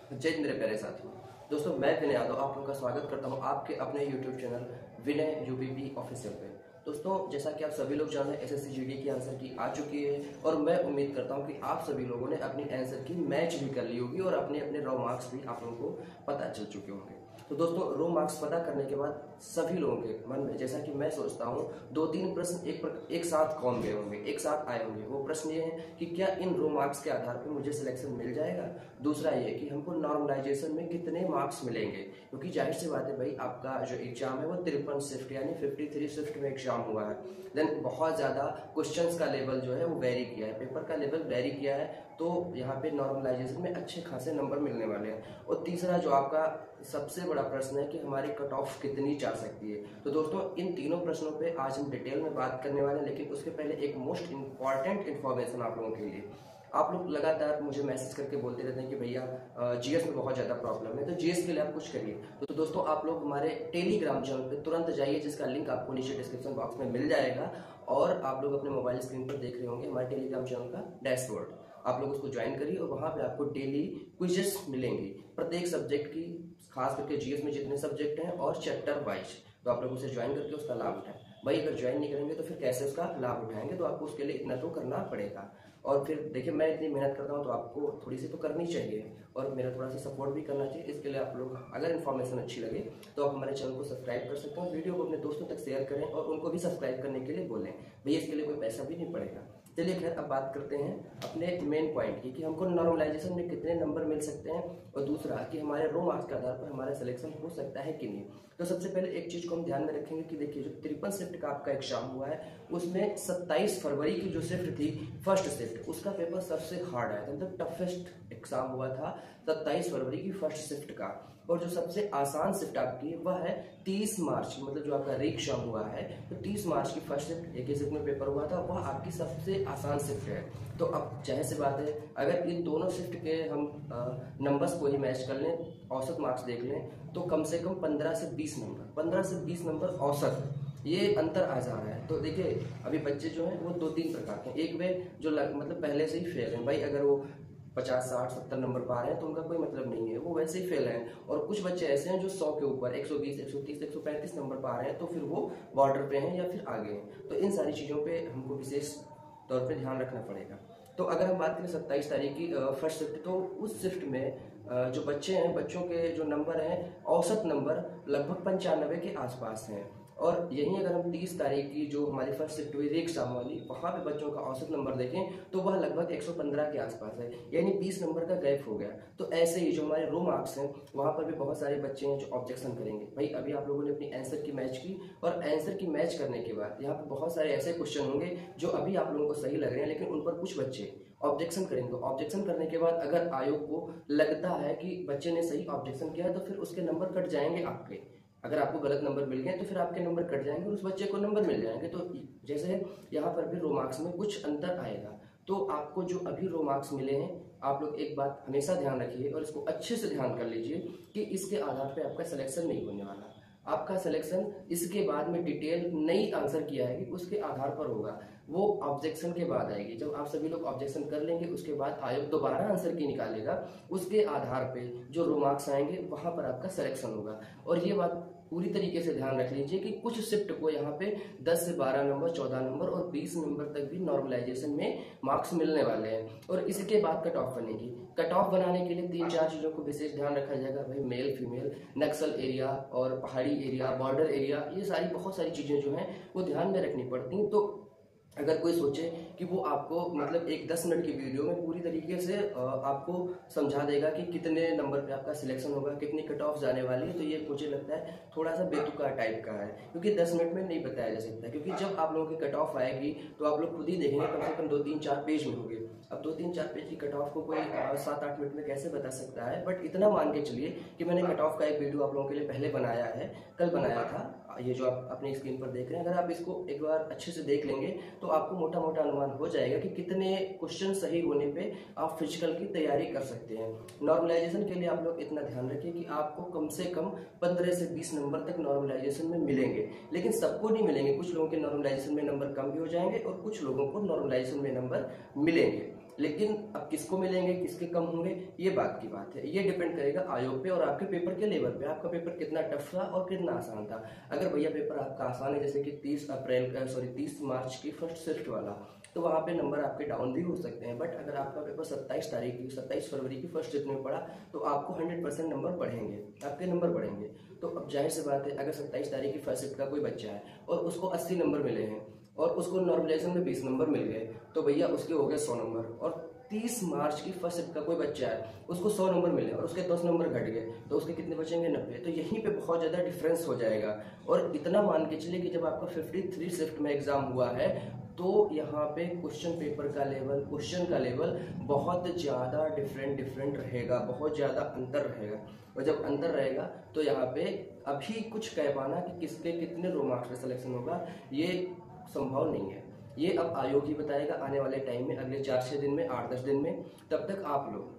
जय हिंद मेरे प्यारे साथियों। दोस्तों मैं विनय यादव आप लोगों का स्वागत करता हूं आपके अपने YouTube चैनल विनय यूपीपी ऑफिशियल पे। दोस्तों जैसा कि आप सभी लोग जान रहे हैं एसएससी जीडी की आंसर की आ चुकी है और मैं उम्मीद करता हूं कि आप सभी लोगों ने अपनी आंसर की मैच भी कर ली होगी और अपने अपने रॉ मार्क्स भी आप लोगों को पता चल चुके होंगे। तो दोस्तों रो मार्क्स पता करने के बाद सभी लोगों के मन में, जैसा कि मैं सोचता हूँ, 2-3 प्रश्न एक साथ कौन गए होंगे, एक साथ आए होंगे। वो प्रश्न ये है कि क्या इन रो मार्क्स के आधार पर मुझे सिलेक्शन मिल जाएगा। दूसरा ये कि हमको नॉर्मलाइजेशन में कितने मार्क्स मिलेंगे, क्योंकि जाहिर सी बात है भाई, आपका जो एग्जाम है वो 53 शिफ्ट यानी 53 शिफ्ट में एग्जाम हुआ है। देन बहुत ज़्यादा क्वेश्चंस का लेवल जो है वो वेरी किया है, पेपर का लेवल वेरी किया है, तो यहाँ पे नॉर्मलाइजेशन में अच्छे खासे नंबर मिलने वाले हैं। और तीसरा जो आपका सबसे बड़ा प्रश्न है कि हमारी कट ऑफ कितनी जा सकती है। तो दोस्तों इन तीनों प्रश्नों पे आज हम डिटेल में बात करने वाले हैं, लेकिन उसके पहले एक मोस्ट इंपॉर्टेंट इन्फॉर्मेशन आप लोगों के लिए। आप लोग लगातार मुझे मैसेज करके बोलते रहते हैं कि भैया जीएस में बहुत ज़्यादा प्रॉब्लम है, तो जीएस के लिए आप कुछ करिए। तो दोस्तों आप लोग हमारे टेलीग्राम चैनल पे तुरंत जाइए, जिसका लिंक आपको नीचे डिस्क्रिप्शन बॉक्स में मिल जाएगा। और आप लोग अपने मोबाइल स्क्रीन पर देख रहे होंगे हमारे टेलीग्राम चैनल का डैशबोर्ड, आप लोग उसको ज्वाइन करिए और वहाँ पे आपको डेली क्विजेस मिलेंगी प्रत्येक सब्जेक्ट की, खास करके जीएस में जितने सब्जेक्ट हैं और चैप्टर वाइज। तो आप लोग उसे ज्वाइन करके उसका लाभ उठाएं। भाई अगर ज्वाइन नहीं करेंगे तो फिर कैसे उसका लाभ उठाएंगे, तो आपको उसके लिए इतना तो करना पड़ेगा। और फिर देखिए मैं इतनी मेहनत करता हूँ तो आपको थोड़ी सी तो करनी चाहिए और मेरा थोड़ा सा सपोर्ट भी करना चाहिए। इसके लिए आप लोग अगर इन्फॉर्मेशन अच्छी लगे तो आप हमारे चैनल को सब्सक्राइब कर सकते हैं, वीडियो को अपने दोस्तों तक शेयर करें और उनको भी सब्सक्राइब करने के लिए बोलें। भैया इसके लिए कोई पैसा भी नहीं पड़ेगा। चलिए खैर अब बात करते हैं अपने मेन पॉइंट की कि हमको नॉर्मलाइजेशन में कितने नंबर मिल सकते हैं और दूसरा कि हमारे रो मार्क्स के आधार पर हमारा सिलेक्शन हो सकता है कि नहीं। तो सबसे पहले एक चीज़ को हम ध्यान में रखेंगे कि देखिए जो 53 शिफ्ट का आपका एग्जाम हुआ है उसमें 27 फरवरी की जो शिफ्ट थी फर्स्ट शिफ्ट, उसका पेपर सबसे हार्ड आया था, मतलब टफेस्ट एग्जाम हुआ था 27 फरवरी की फर्स्ट शिफ्ट का। और जो सबसे आसान शिफ्ट आपकी वह है 30 मार्च की, मतलब जो आपका री एग्जाम हुआ है तो 30 मार्च की फर्स्ट शिफ्ट एक ही शिफ्ट में पेपर हुआ था, वह आपकी सबसे आसान शिफ्ट है। तो अब जाहिर सी बात है अगर इन दोनों शिफ्ट के हम नंबर्स को ही मैच कर लें, औसत मार्क्स देख लें, तो कम से कम 15 से 20 नंबर औसत ये अंतर आ जा रहा है। तो देखिए अभी बच्चे जो हैं वो 2-3 प्रकार के हैं। एक वे जो मतलब पहले से ही फेल हैं, भाई अगर वो 50, 60, 70 नंबर पा रहे हैं तो उनका कोई मतलब नहीं है, वो वैसे ही फेल हैं। और कुछ बच्चे ऐसे हैं जो 100 के ऊपर 120, 130, 135 नंबर पा रहे हैं, तो फिर वो बॉर्डर पे हैं या फिर आगे हैं। तो इन सारी चीज़ों पे हमको विशेष तौर पे ध्यान रखना पड़ेगा। तो अगर हम बात करें 27 तारीख की फर्स्ट शिफ्ट, तो उस शिफ्ट में जो बच्चे हैं, बच्चों के जो नंबर हैं, औसत नंबर लगभग 95 के आसपास हैं। और यहीं अगर हम 30 तारीख की जो हमारी फर्स्ट शिफ्ट हुई री एग्जाम वाली, वहाँ पे बच्चों का औसत नंबर देखें तो वह लगभग 115 के आसपास है, यानी 20 नंबर का गैप हो गया। तो ऐसे ही जो हमारे रो मार्क्स हैं वहाँ पर भी बहुत सारे बच्चे हैं जो ऑब्जेक्शन करेंगे। भाई अभी आप लोगों ने अपनी आंसर की मैच की और आंसर की मैच करने के बाद यहाँ पर बहुत सारे ऐसे क्वेश्चन होंगे जो अभी आप लोगों को सही लग रहे हैं, लेकिन उन पर कुछ बच्चे ऑब्जेक्शन करेंगे। तो ऑब्जेक्शन करने के बाद अगर आयोग को लगता है कि बच्चे ने सही ऑब्जेक्शन किया तो फिर उसके नंबर कट जाएंगे आपके। अगर आपको गलत नंबर मिल गए तो फिर आपके नंबर कट जाएंगे और उस बच्चे को नंबर मिल जाएंगे। तो जैसे यहाँ पर भी रो मार्क्स में कुछ अंतर आएगा। तो आपको जो अभी रो मार्क्स मिले हैं, आप लोग एक बात हमेशा ध्यान रखिए और इसको अच्छे से ध्यान कर लीजिए कि इसके आधार पर आपका सिलेक्शन नहीं होने वाला। आपका सिलेक्शन इसके बाद में डिटेल नई आंसर किया है कि उसके आधार पर होगा, वो ऑब्जेक्शन के बाद आएगी। जब आप सभी लोग ऑब्जेक्शन कर लेंगे उसके बाद आयोग दोबारा आंसर की निकालेगा, उसके आधार पे जो रो मार्क्स आएंगे वहां पर आपका सिलेक्शन होगा। और ये बात पूरी तरीके से ध्यान रख लीजिए कि कुछ शिफ्ट को यहाँ पे 10 से 12 नंबर, 14 नंबर और 20 नंबर तक भी नॉर्मलाइजेशन में मार्क्स मिलने वाले हैं। और इसके बाद कट ऑफ बनेगी। कट ऑफ बनाने के लिए 3-4 चीज़ों को विशेष ध्यान रखा जाएगा। भाई मेल फीमेल, नक्सल एरिया और पहाड़ी एरिया, बॉर्डर एरिया, ये सारी बहुत सारी चीज़ें जो हैं वो ध्यान में रखनी पड़ती हैं। तो अगर कोई सोचे कि वो आपको मतलब एक 10 मिनट की वीडियो में पूरी तरीके से आपको समझा देगा कि कितने नंबर पे आपका सिलेक्शन होगा, कितनी कट ऑफ जाने वाली है, तो ये मुझे लगता है थोड़ा सा बेतुका टाइप का है, क्योंकि 10 मिनट में नहीं बताया जा सकता। क्योंकि जब आप लोगों की कट ऑफ आएगी तो आप लोग खुद ही देखेंगे कम से कम 2-3-4 पेज में होंगे। अब 2-3-4 पेज की कट ऑफ को कोई 7-8 मिनट में कैसे बता सकता है। बट इतना मान के चलिए कि मैंने कट ऑफ का एक वीडियो आप लोगों के लिए पहले बनाया है, कल बनाया था, ये जो आप अपनी स्क्रीन पर देख रहे हैं। अगर आप इसको एक बार अच्छे से देख लेंगे तो आपको मोटा मोटा अनुमान हो जाएगा कि कितने क्वेश्चन सही होने पे आप फिजिकल की तैयारी कर सकते हैं। नॉर्मलाइजेशन के लिए आप लोग इतना ध्यान रखिए कि आपको कम से कम 15 से 20 नंबर तक नॉर्मलाइजेशन में मिलेंगे, लेकिन सबको नहीं मिलेंगे। कुछ लोगों के नॉर्मलाइजेशन में नंबर कम भी हो जाएंगे और कुछ लोगों को नॉर्मलाइजेशन में नंबर मिलेंगे। लेकिन अब किसको मिलेंगे, किसके कम होंगे, ये बात की बात है। ये डिपेंड करेगा आयोग पे और आपके पेपर के लेवल पे, आपका पेपर कितना टफ था और कितना आसान था। अगर भैया पेपर आपका आसान है, जैसे कि 30 मार्च की फर्स्ट शिफ्ट वाला, तो वहाँ पे नंबर आपके डाउन भी हो सकते हैं। बट अगर आपका पेपर 27 फरवरी की फर्स्ट शिफ्ट में पड़ा, तो आपको 100% नंबर बढ़ेंगे, आपके नंबर बढ़ेंगे। तो अब जाहिर सी बात है, अगर 27 तारीख की फर्स्ट शिफ्ट का कोई बच्चा है और उसको 80 नंबर मिले हैं और उसको नॉर्मलाइजेशन में 20 नंबर मिल गए, तो भैया उसके हो गए 100 नंबर। और 30 मार्च की फर्स्ट शिफ्ट का कोई बच्चा है, उसको 100 नंबर मिले और उसके 10 नंबर घट गए, तो उसके कितने बचेंगे, 90। तो यहीं पे बहुत ज़्यादा डिफरेंस हो जाएगा। और इतना मान के चलिए कि जब आपका 53 शिफ्ट में एग्जाम हुआ है, तो यहाँ पे क्वेश्चन पेपर का लेवल, क्वेश्चन का लेवल बहुत ज़्यादा डिफरेंट रहेगा, बहुत ज़्यादा अंतर रहेगा। और जब अंतर रहेगा तो यहाँ पे अभी कुछ कह पाना कि किसके कितने लो मार्क्स में सिलेक्शन होगा, ये संभव नहीं है। ये अब आयोग ही बताएगा आने वाले टाइम में, अगले 4-6 दिन में, 8-10 दिन में। तब तक आप लोग,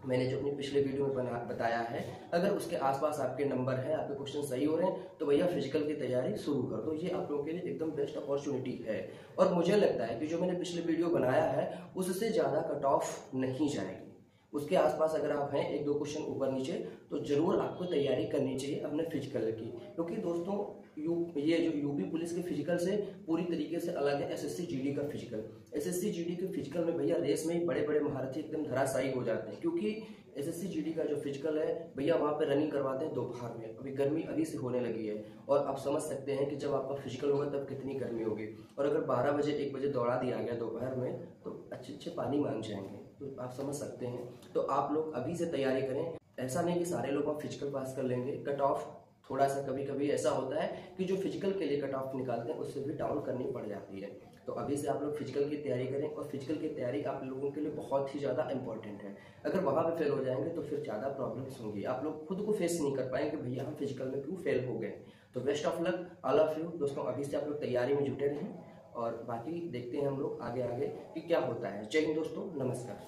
मैंने जो अपने पिछले वीडियो में बताया है, अगर उसके आसपास आपके नंबर हैं, आपके क्वेश्चन सही हो रहे हैं, तो भैया फिजिकल की तैयारी शुरू कर दो। ये आप लोगों के लिए एकदम बेस्ट अपॉर्चुनिटी है। और मुझे लगता है कि जो मैंने पिछले वीडियो बनाया है, उससे ज़्यादा कट ऑफ नहीं जाएगी। उसके आसपास अगर आप हैं 1-2 क्वेश्चन ऊपर नीचे, तो जरूर आपको तैयारी करनी चाहिए अपने फिजिकल की। क्योंकि दोस्तों ये जो यूपी पुलिस के फिजिकल से पूरी तरीके से अलग है एसएससी जीडी का फिजिकल। एसएससी जीडी के फिजिकल में भैया रेस में ही बड़े बड़े महारथी एकदम धराशायी हो जाते हैं, क्योंकि एसएससी जीडी का जो फिजिकल है भैया, वहाँ पे रनिंग करवाते हैं दोपहर में। अभी गर्मी अभी से होने लगी है, और आप समझ सकते हैं कि जब आपका फिजिकल होगा तब कितनी गर्मी होगी। और अगर 12 बजे 1 बजे दौड़ा दिया गया दोपहर में, तो अच्छे पानी मांग जाएंगे। तो आप समझ सकते हैं। तो आप लोग अभी से तैयारी करें। ऐसा नहीं कि सारे लोग आप फिजिकल पास कर लेंगे। कट ऑफ थोड़ा सा कभी कभी ऐसा होता है कि जो फिजिकल के लिए कट ऑफ निकालते हैं, उससे भी डाउन करनी पड़ जाती है। तो अभी से आप लोग फिजिकल की तैयारी करें, और फिजिकल की तैयारी आप लोगों के लिए बहुत ही ज़्यादा इंपॉर्टेंट है। अगर वहाँ पे फेल हो जाएंगे तो फिर ज़्यादा प्रॉब्लम्स होंगी, आप लोग खुद को फेस नहीं कर पाएंगे, भैया हम फिजिकल में क्यों फेल हो गए। तो best of luck all of you दोस्तों। अभी से आप लोग तैयारी में जुटे रहें, और बाकी देखते हैं हम लोग आगे आगे कि क्या होता है। जय हिंद दोस्तों, नमस्कार।